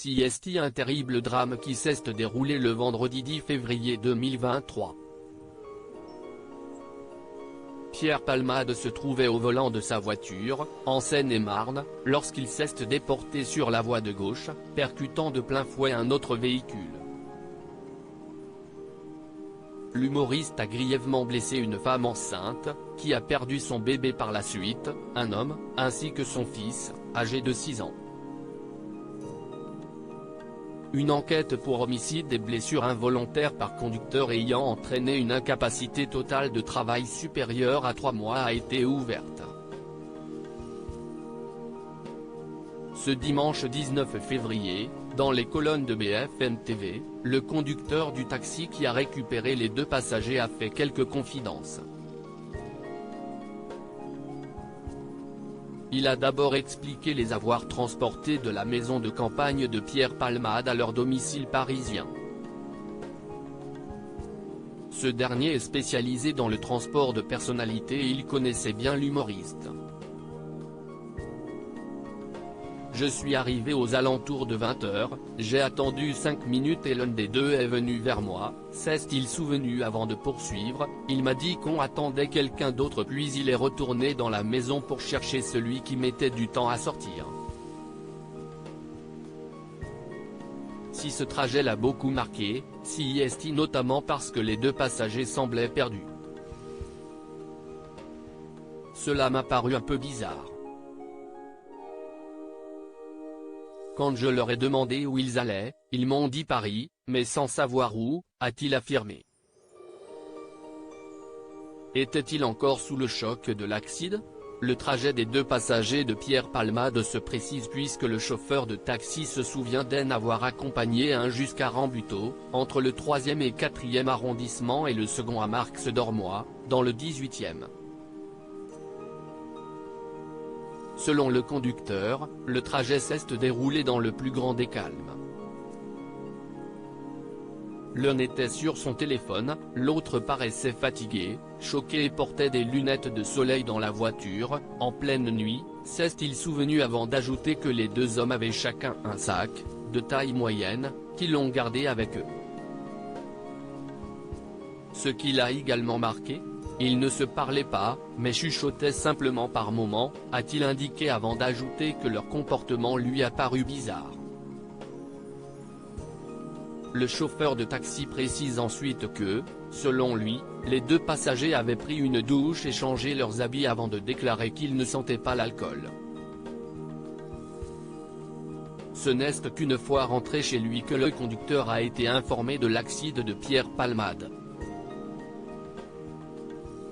CST, un terrible drame qui s'est déroulé le vendredi 10 février 2023. Pierre Palmade se trouvait au volant de sa voiture, en Seine-et-Marne, lorsqu'il s'est déporté sur la voie de gauche, percutant de plein fouet un autre véhicule. L'humoriste a grièvement blessé une femme enceinte, qui a perdu son bébé par la suite, un homme, ainsi que son fils, âgé de 6 ans. Une enquête pour homicide et blessure involontaire par conducteur ayant entraîné une incapacité totale de travail supérieure à 3 mois a été ouverte. Ce dimanche 19 février, dans les colonnes de BFM TV, le conducteur du taxi qui a récupéré les 2 passagers a fait quelques confidences. Il a d'abord expliqué les avoir transportés de la maison de campagne de Pierre Palmade à leur domicile parisien. Ce dernier est spécialisé dans le transport de personnalités et il connaissait bien l'humoriste. Je suis arrivé aux alentours de 20 h, j'ai attendu 5 minutes et l'un des 2 est venu vers moi, s'est-il souvenu avant de poursuivre, il m'a dit qu'on attendait quelqu'un d'autre puis il est retourné dans la maison pour chercher celui qui mettait du temps à sortir. Si ce trajet l'a beaucoup marqué, CST notamment parce que les 2 passagers semblaient perdus. Cela m'a paru un peu bizarre. Quand je leur ai demandé où ils allaient, ils m'ont dit Paris, mais sans savoir où, a-t-il affirmé. Était-il encore sous le choc de l'accident? Le trajet des 2 passagers de Pierre Palmade se précise puisque le chauffeur de taxi se souvient d'en avoir accompagné un jusqu'à Rambuteau, entre le 3e et 4e arrondissement et le second à Marx-Dormois, dans le 18e. Selon le conducteur, le trajet s'est déroulé dans le plus grand des calmes. L'un était sur son téléphone, l'autre paraissait fatigué, choqué et portait des lunettes de soleil dans la voiture, en pleine nuit, s'est-il souvenu avant d'ajouter que les 2 hommes avaient chacun un sac, de taille moyenne, qu'ils l'ont gardé avec eux. Ce qui l'a également marqué? Ils ne se parlaient pas, mais chuchotaient simplement par moments, a-t-il indiqué avant d'ajouter que leur comportement lui a paru bizarre. Le chauffeur de taxi précise ensuite que, selon lui, les 2 passagers avaient pris une douche et changé leurs habits avant de déclarer qu'ils ne sentaient pas l'alcool. Ce n'est qu'une fois rentré chez lui que le conducteur a été informé de l'accident de Pierre Palmade.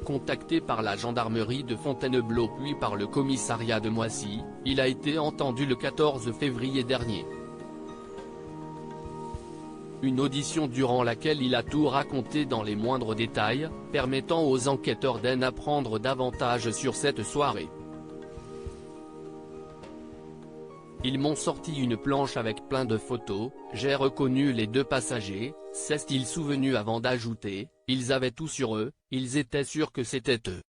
Contacté par la gendarmerie de Fontainebleau puis par le commissariat de Moissy, il a été entendu le 14 février dernier. Une audition durant laquelle il a tout raconté dans les moindres détails, permettant aux enquêteurs d'en apprendre davantage sur cette soirée. Ils m'ont sorti une planche avec plein de photos, j'ai reconnu les 2 passagers, s'est-il souvenu avant d'ajouter, ils avaient tout sur eux, ils étaient sûrs que c'était eux.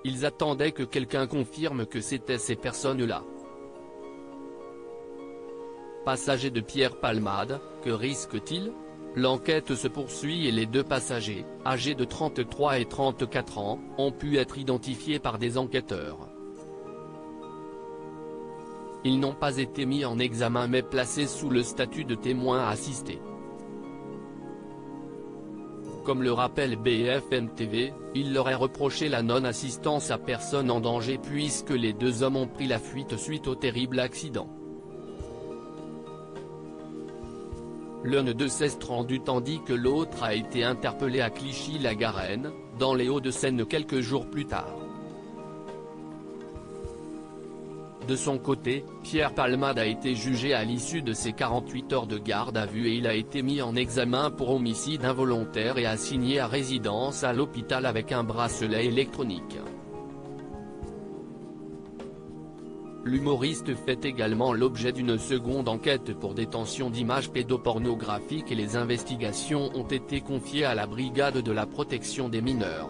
Ils attendaient que quelqu'un confirme que c'était ces personnes-là. Passager de Pierre Palmade, que risque-t-il? L'enquête se poursuit et les 2 passagers, âgés de 33 et 34 ans, ont pu être identifiés par des enquêteurs. Ils n'ont pas été mis en examen mais placés sous le statut de témoins assistés. Comme le rappelle BFM TV, il leur est reproché la non-assistance à personne en danger puisque les 2 hommes ont pris la fuite suite au terrible accident. L'un d'eux s'est rendu tandis que l'autre a été interpellé à Clichy-la-Garenne, dans les Hauts-de-Seine quelques jours plus tard. De son côté, Pierre Palmade a été jugé à l'issue de ses 48 heures de garde à vue et il a été mis en examen pour homicide involontaire et assigné à résidence à l'hôpital avec un bracelet électronique. L'humoriste fait également l'objet d'une seconde enquête pour détention d'images pédopornographiques et les investigations ont été confiées à la Brigade de la protection des mineurs.